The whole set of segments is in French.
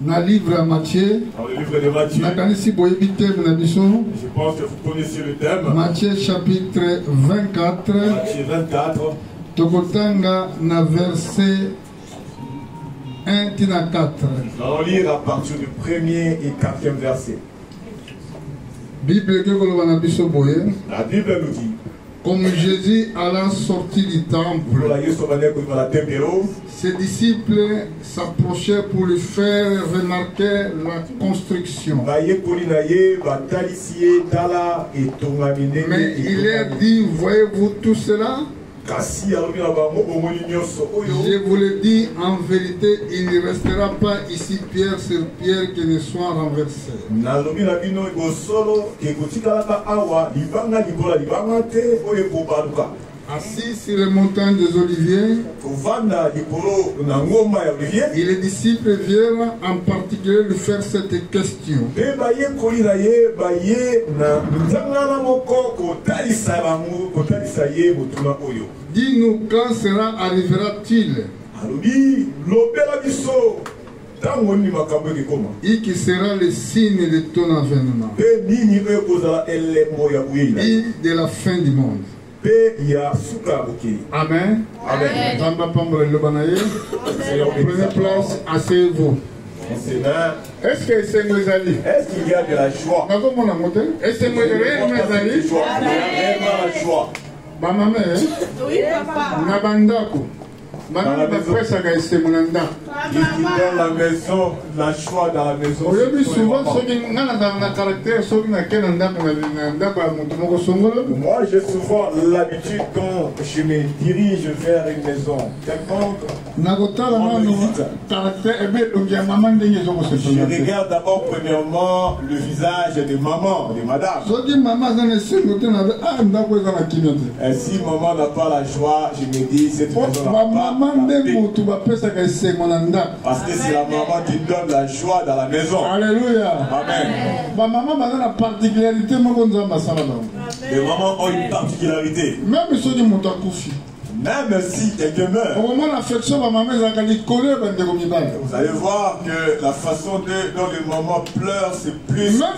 Dans le livre de Matthieu, je pense que vous connaissez le thème. Matthieu chapitre 24. Matthieu 24. Tokotanga na verset 1 tina 4. Nous allons lire à partir du 1er et 4e verset. Bible que La Bible nous dit, comme Jésus alla sortir du temple, ses disciples s'approchaient pour lui faire remarquer la construction. Mais il leur dit, voyez-vous tout cela? Je vous le dis, en vérité, il ne restera pas ici pierre sur pierre qui ne soit renversée. Assis sur les montagnes des Oliviers, et les disciples viennent en particulier lui faire cette question. Dis-nous, quand cela arrivera-t-il? Et qui sera le signe de ton avènement et de la fin du monde. Amen. Amen. Prenez place, asseyez-vous. Est-ce qu'il y a de la joie? Est-ce qu'il y a de la joie? Maman, oui, papa. Madame, Qu'est-ce qui donne la maison, la joie dans la maison? Moi, j'ai souvent l'habitude quand je me dirige vers une maison quelconque, je regarde d'abord premièrement le visage de maman, de madame. Et si maman n'a pas la joie, je me dis cette maison n'a pas. Parce que c'est la maman qui donne la joie dans la maison. Alléluia. Amen. Les mamans ont une particularité. Même si quelqu'un meurt, vous allez voir que la façon dont les mamans pleurent, c'est plus. Même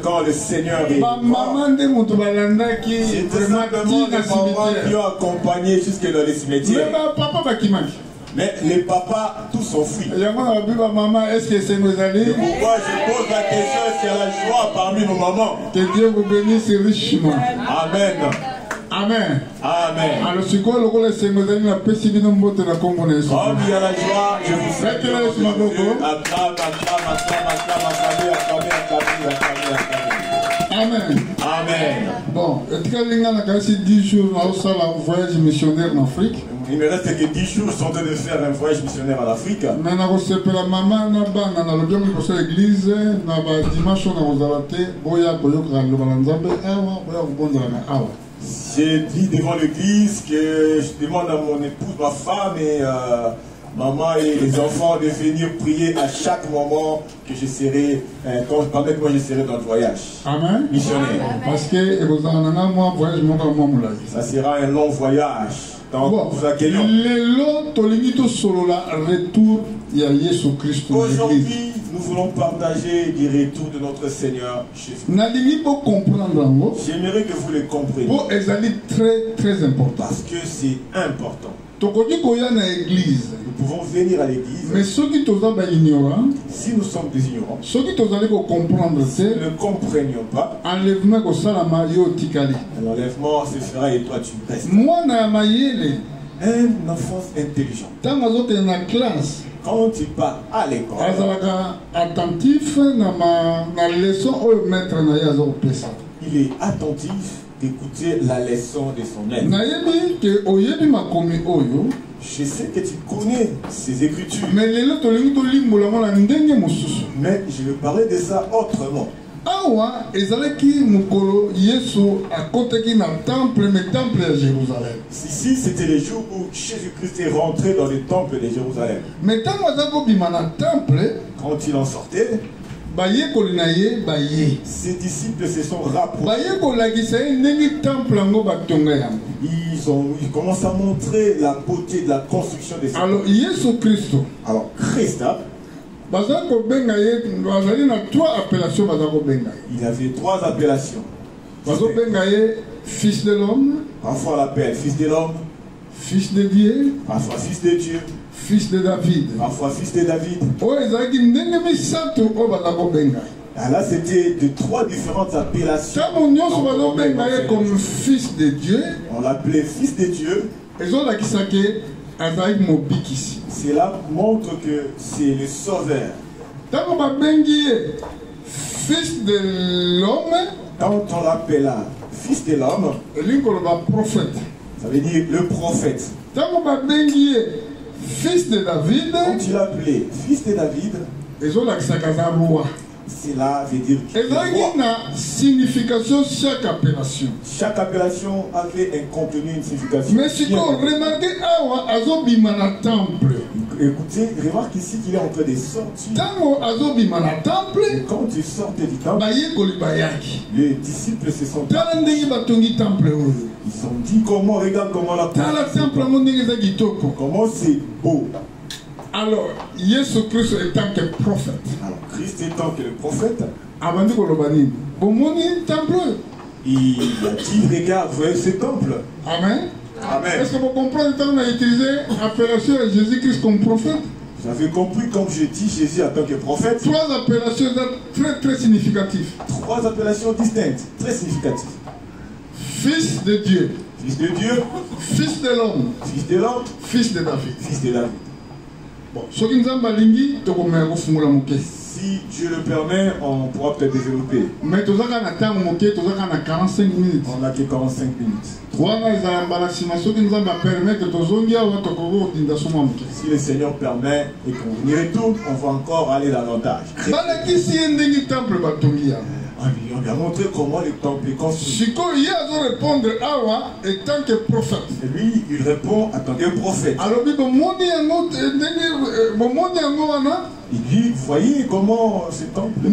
quand le Seigneur est mort, c'est simplement les mamans qui ont accompagné jusque dans les cimetières. Mais les papas, tous sont fuis. Pourquoi je pose la question, est-ce qu'il y a la joie parmi nos mamans? Que Dieu vous bénisse richement. Amen. Amen. Amen. Alors, c'est quoi le rôle de ces modèles? La paix, de comme il y a la joie, je vous souhaite Amen. Amen. Bon, et quand on a 10 jours, on a un voyage missionnaire en Afrique. Il me reste que 10 jours, je suis en train de faire un voyage missionnaire en Afrique. Mais on a reçu la maman, on a l'église, on a dimanche, on a j'ai dit devant l'église que je demande à mon épouse, ma femme et maman et les enfants de venir prier à chaque moment que je serai, pendant que moi je serai dans le voyage. Amen. Missionnaire. Parce que ça sera un long voyage. Donc bon, nous accueillons. Aujourd'hui, nous voulons partager du retour de notre Seigneur Jésus. J'aimerais que vous le compreniez. Très important. Parce que c'est important. Nous pouvons venir à l'église. Mais ceux qui sont ignorants, si nous sommes des ignorants, ceux qui ne comprenions pas, l'enlèvement se fera et toi tu restes. Un enfant intelligent, quand il part à l'école, il est attentif d'écouter la leçon de son maître. Je sais que tu connais ces écritures. Mais je vais parler de ça autrement. Ici, c'était le jour où Jésus-Christ est rentré dans le temple de Jérusalem. Quand il en sortait, Ses disciples se sont rapprochés. Ils commencent à montrer la beauté de la construction de cette temple. Alors, Christ, il avait 3 appellations. Fils de l'homme, parfois on l'appelle fils de l'homme, fils de Dieu, parfois fils de Dieu, fils de David. Parfois fils de David. Ah, là, c'était de 3 différentes appellations. Comme fils de Dieu, on l'appelait fils de Dieu. Cela montre que c'est le sauveur. Fils de l'homme, quand on l'appelle fils de l'homme, ça veut dire le prophète. Fils de David, quand il l'appelait fils de David, cela veut dire qu'il a signification chaque appellation. Chaque appellation avait un contenu, une signification. Mais si vous remarquez, temple. Écoutez, remarque ici qu'il est en train de sortir. Et quand il sortait du temple, les disciples se sont dit, ils sont dit comment, regarde comment la comment c'est beau. Alors, Jésus Christ étant que prophète. Alors, Christ étant que le prophète, il a dit, regarde, voyez ce temple. Amen. Amen. Est-ce que vous comprenez quand on a utilisé l'appellation de Jésus-Christ comme prophète? Vous avez compris, comme je dis Jésus en tant que prophète. 3 appellations très significatives. 3 appellations distinctes, très significatives. Fils de Dieu. Fils de Dieu. Fils de l'homme. Fils de l'homme. Fils de David. Fils de David. Bon, si Dieu le permet, on pourra peut-être développer. Mais on a 45 minutes. On n'a que 45 minutes. Si le Seigneur permet et qu'on y retourne, on va encore aller davantage. On lui a montré comment le temple est construit. Et lui, il répond en tant que prophète. Il dit, voyez comment ce temple. Je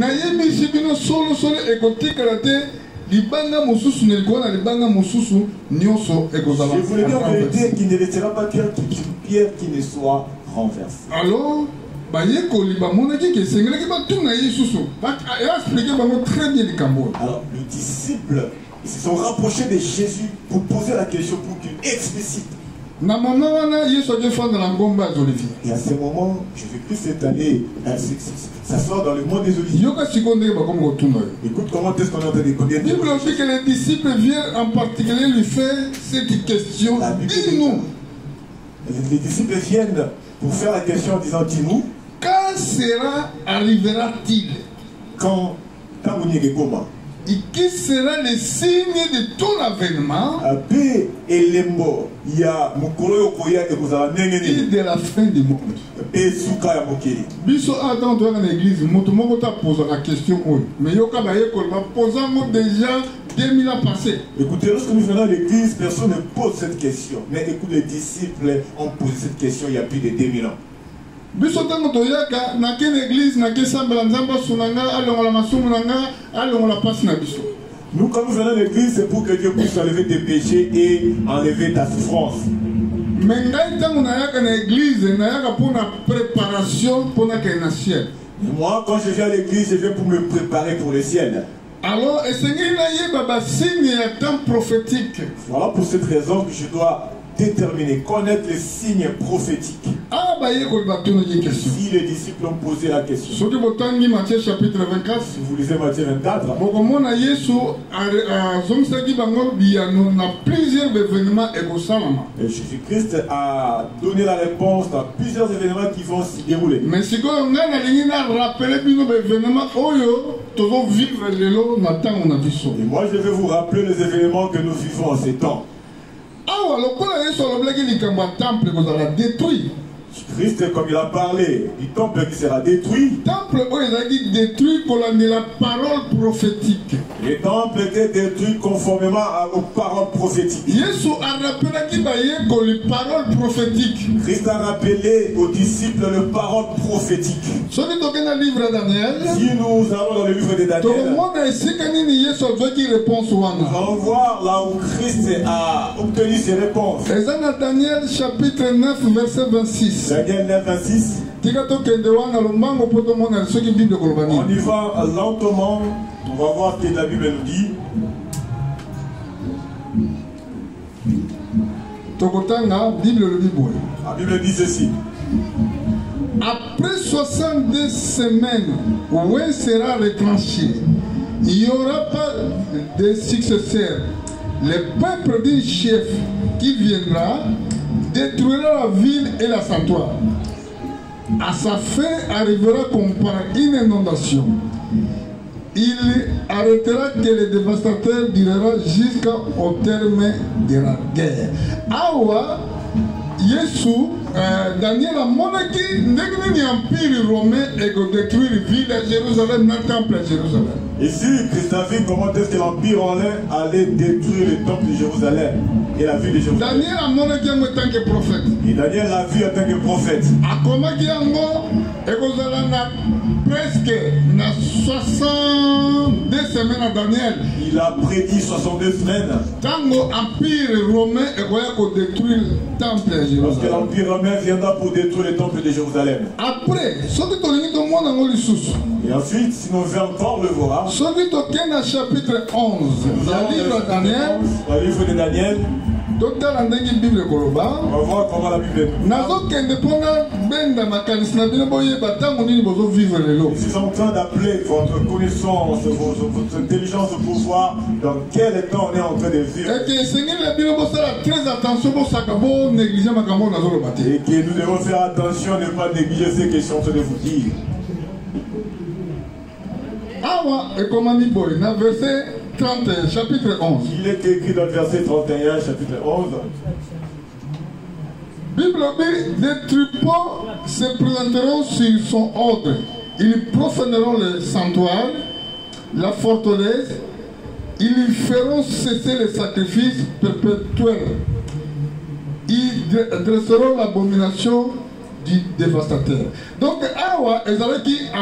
voulais dire en vérité qu'il ne laissera pas qu'une pierre qui ne soit renversée. Alors, les disciples se sont rapprochés de Jésus pour poser la question, pour qu'il explicite. Et à ce moment, je vais plus cette année s'asseoir dans le monde des Oliviers. Écoute comment est-ce qu'on est en train de connaître. La Bible dit que les disciples viennent en particulier lui faire cette question. Dis-nous. Les disciples viennent pour faire la question en disant, dis-nous. Quand arrivera-t-il? Quand comment? Et qui sera le signe de ton avènement et de la fin du monde? Biso attend dans l'église, la question. Mais déjà 2000 ans passés. Écoutez, lorsque nous venons à l'église, personne ne pose cette question. Mais écoute, les disciples ont posé cette question il y a plus de 2000 ans. Nous, quand nous venons à l'église, c'est pour que Dieu puisse enlever tes péchés et enlever ta souffrance. Mais moi, quand je viens à l'église, je viens pour me préparer pour le ciel. Alors, signe temps prophétique. Voilà pour cette raison que je dois déterminer, connaître les signes prophétiques. Si les disciples ont posé la question, si vous lisez Matthieu 24, et Jésus-Christ a donné la réponse dans plusieurs événements qui vont s'y dérouler. Mais si on et moi je vais vous rappeler les événements que nous vivons en ces temps. Christ, comme il a parlé du temple qui sera détruit. Temple où il a dit détruit pour la parole prophétique. Le temple était détruit conformément aux paroles prophétiques. Jésus a rappelé qu'il y a les paroles prophétiques. Christ a rappelé aux disciples les paroles prophétiques. Si nous allons dans le livre de Daniel, si nous allons dans le livre de Daniel, nous allons voir là où Christ a obtenu ses réponses. Et dans Daniel chapitre 9 verset 26. Daniel 9 26. On y va lentement. On va voir ce que la Bible nous dit. La Bible dit ceci. Après 62 semaines, où elle sera retranché, il n'y aura pas de successeur. Le peuple d'un chef qui viendra détruira la ville et la sanctuaire. À sa fin arrivera comme par une inondation. Il arrêtera que le dévastateur durera jusqu'au terme de la guerre. Awa, Yesu, Daniel a montré que l'empire romain est détruire la ville de Jérusalem, le temple de Jérusalem. Ici, Christ a vu comment est-ce que l'empire romain allait détruire le temple de Jérusalem et la ville de Jérusalem. Daniel a montré en tant que prophète. Et Daniel l'a vu en tant que prophète. A comment qu'il y a presque 62 semaines à Daniel. Il a prédit 62 semaines. Tango empire romain est détruire le temple de Jérusalem. Parce que l'empire romain viendra pour détruire le temple de Jérusalem. Après, ce que tu as dit au monde en sous. Et ensuite, si nous voulons encore le voir. Ce que tu as dit chapitre 11. Le livre de Daniel. Le livre de Daniel. On va voir comment la Bible est. Je suis en train d'appeler votre connaissance, votre intelligence pour voir dans quel temps on est en train de vivre. Et que nous devons faire attention à ne pas négliger ce que je suis en train de vous dire. Verset 31, chapitre 11. Il est écrit dans le verset 31, chapitre 11. Bible dit, des troupeaux se présenteront sur son ordre. Ils profaneront le sanctuaire, la forteresse. Ils feront cesser les sacrifices perpétuels. Ils dresseront l'abomination du dévastateur. Donc, Awa est un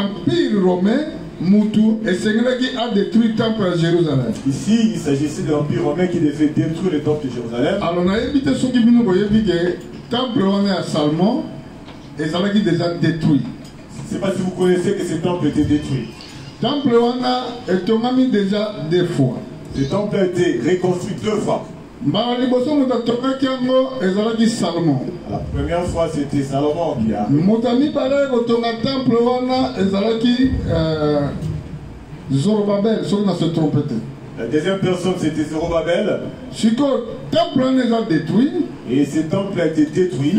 empire romain. Moutou et Seigneur qui a détruit le temple à Jérusalem. Ici, il s'agissait de l'empire romain qui devait détruire le temple de Jérusalem. Alors, on a évité ce qui nous voyait que le temple on est à Salomon et ça qui déjà détruit. Je ne sais pas si vous connaissez que ce temple était détruit. Le temple on a été déjà 2 fois. Ce temple a été reconstruit 2 fois. La première fois, c'était Salomon qui a. La deuxième personne, c'était Zorobabel. Et ce temple a été détruit.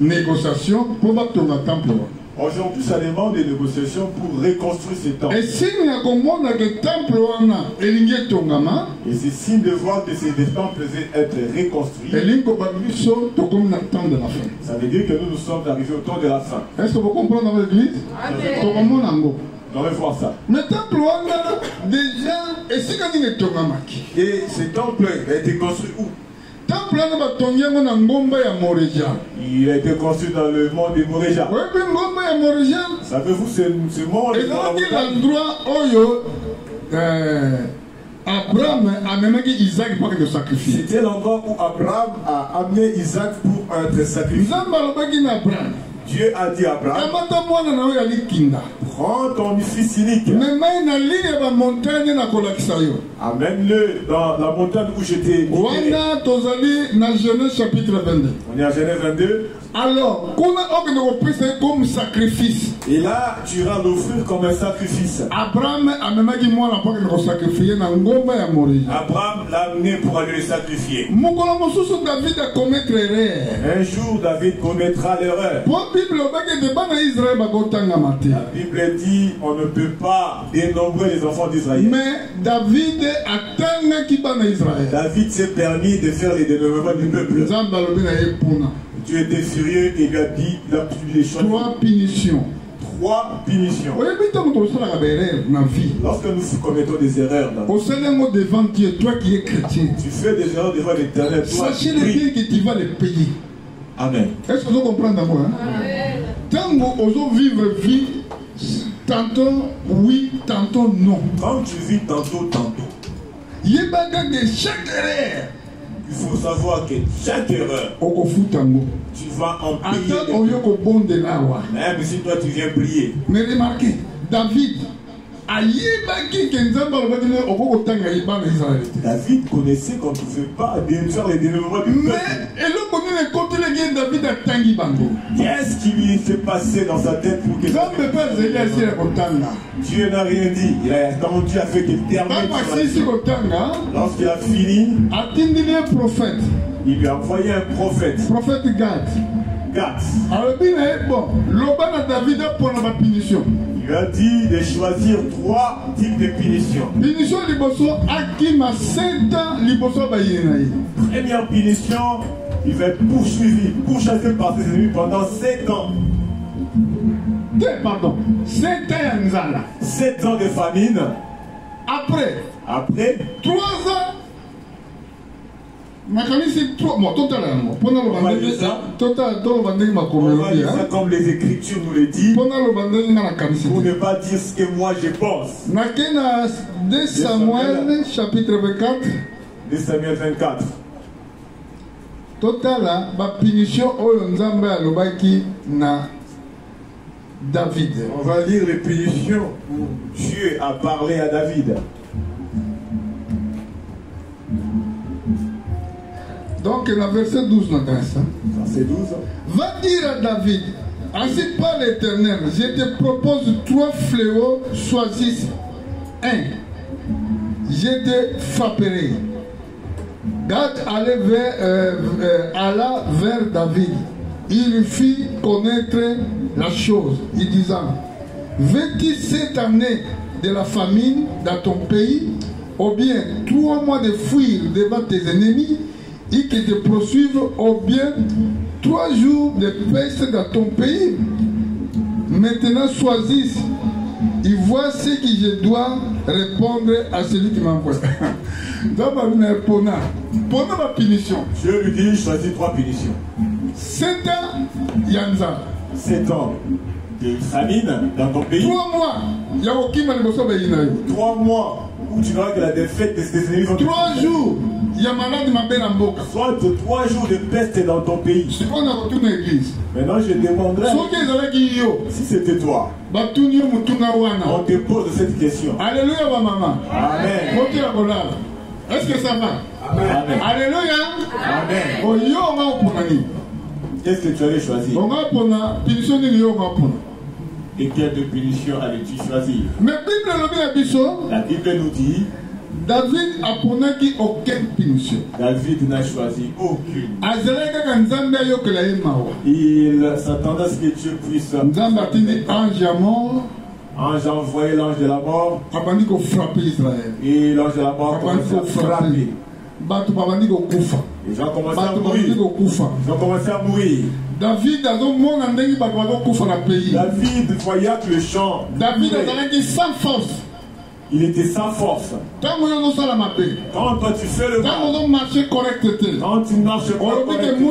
Négociation pour battre le temple. Aujourd'hui, ça demande des négociations pour reconstruire ce temple. Et si nous avons le temple, et c'est signe de voir que ces temples peuvent être reconstruits. Ça veut dire que nous sommes arrivés au temps de la fin. Est-ce que vous comprenez dans l'église? On va voir ça. Mais le temple, déjà, et si nous avons et ce temple a été construit où? Il a été construit dans le mont de Moréja. Savez-vous ce mont? Abraham a amené Isaac pour être sacrifié. C'était l'endroit où Abraham a amené Isaac pour être sacrifié. Dieu a dit à Abraham, prends ton fils unique, amène-le dans la montagne où j'étais. On est à Genèse chapitre 22. On est à Genèse 22. Alors, comme sacrifice. Et là, tu iras l'offrir comme un sacrifice. Abraham l'a amené pour aller le sacrifier. David a commettre erreur. Un jour, David commettra l'erreur. La Bible dit on ne peut pas dénombrer les enfants d'Israël. Mais David s'est permis de faire les dénombrements du peuple. Dieu était furieux et lui a dit, il a publié les choses. 3 punitions. 3 punitions. Lorsque nous commettons des erreurs, devant Dieu, toi qui es chrétien, tu fais des erreurs devant l'Éternel. Sachez bien que tu vas les payer. Amen. Est-ce que vous comprenez d'abord? Tant que vous vivez vie, tantôt oui, tantôt non. Quand tu vis tantôt. Il y a de chaque erreur. Il faut savoir que chaque erreur, tu vas en payer. Même si toi tu viens prier. Mais remarquez, David connaissait qu'on ne pouvait pas faire les dénombrements du peuple. Qu'est-ce qui lui fait passer dans sa tête pour que Dieu n'a rien dit. Quand Dieu a fait qu'il termine, lorsqu'il a fini, il lui a envoyé un prophète. Prophète Gad. Alors, Il lui a dit de choisir 3 types de punitions. Première punition, il va être poursuivi, pourchassé par ses ennemis pendant 7 ans. 7 ans de famine. Après 3 ans. On va dire ça comme les Écritures nous le disent, pour ne pas dire ce que moi je pense. 2 Samuel chapitre 24. 2 Samuel 24. Total, la punition Nzambe alobaki na David. On va lire les punitions où Dieu a parlé à David. Donc, le verset 12 n'intéresse. Verset 12. Va dire à David, ainsi par l'Éternel, je te propose 3 fléaux, choisis 1. Je te frapperai. Gad alla vers David. Il lui fit connaître la chose, il disant, veux-tu cette année de la famine dans ton pays, ou bien 3 mois de fuir devant tes ennemis, et que te poursuivent, ou bien 3 jours de peste dans ton pays. Maintenant choisis et vois ce que je dois répondre à celui qui m'envoie. Pendant ma punition. Dieu lui dit, choisis 3 punitions. 7 ans, Yanza. 7 ans de famine dans ton pays. 3 mois. 3 mois où tu verras que la défaite de tes ennemis vont 3 jours. Il y a malade m'appelle en boca. Soit 3 jours de peste dans ton pays. C'est qu'on a retourné l'église. Maintenant je demanderai si c'était toi. On te pose cette question. Alléluia maman. Amen. Est-ce que ça va? Amen. Alléluia. Amen. Qu'est-ce que tu allais choisir? Et quelle de punition allais-tu choisir? La Bible nous dit David a pris aucune punition. David n'a choisi aucune. Il s'attendait à ce que Dieu puisse. Ange a envoyé l'ange de la mort. Et l'ange de la mort a commencé à frapper. Les gens commencent à mourir. Ils ont commencé à mourir. David voyait que le champ. David a sans force. Il était sans force. Quand toi tu fais le mal, quand tu marches correctement,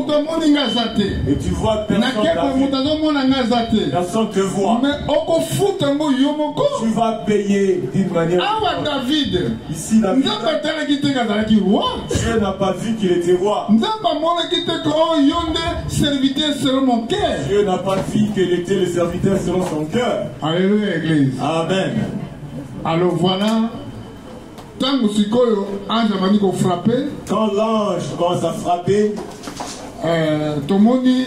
et tu vois personne te voit, tu vas payer d'une manière. Ici, David, Dieu n'a pas vu qu'il était roi. Dieu n'a pas vu qu'il était le serviteur selon son cœur. Alléluia, Église. Amen. Alors voilà, quand l'ange commence à frapper, Tomoni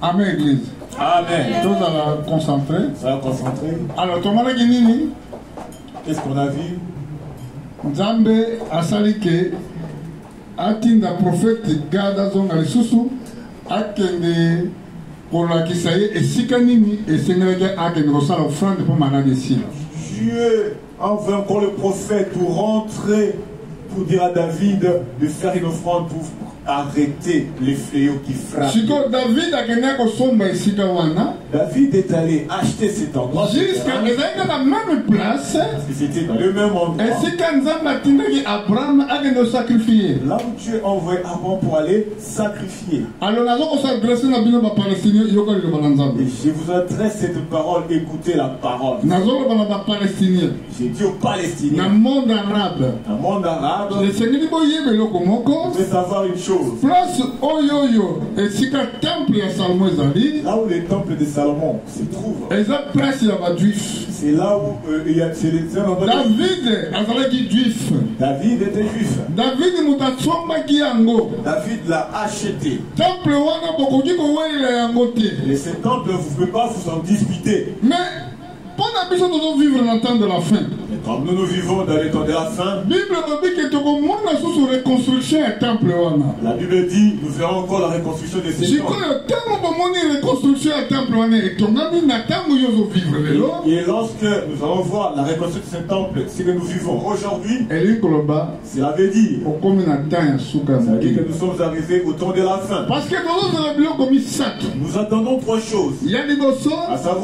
Amen, Église. Amen. Tous à la concentrer. Ça va concentrer. Alors, Thomas Guinini, Qu'est-ce qu'on a vu? Nzambe asalike atinda prophète Gada zonga lisusu akende kolakisa ye esika nini esengelaki akende kosala offrande pour malade esila. Dieu envoie encore le prophète pour rentrer, pour dire à David de faire une offrande pour arrêter les fléaux qui frappent. David akende kosomba esika wana. David est allé acheter cet endroit. Jusqu'à la même place. Parce que c'était dans le même endroit. Là où Dieu a envoyé Abraham pour aller sacrifier. Alors, je vous adresse cette parole, écoutez la parole. J'ai dit aux Palestiniens. Dans le monde arabe. Dans le monde arabe. Vous devez savoir une chose. Là où le temple de Salomon se trouve. C'est là où il y a. David était juif. David l'a acheté. Et ce temple, vous ne pouvez pas vous en disputer. Mais nous vivre dans le temps de la fin. Et comme nous vivons dans le temps de la fin, la Bible dit nous verrons encore la reconstruction de ces temples. Et lorsque nous allons voir la reconstruction de ces temples, ce que nous vivons aujourd'hui, cela veut dire que nous sommes arrivés au temps de la fin. Parce que nous attendons trois choses. À savoir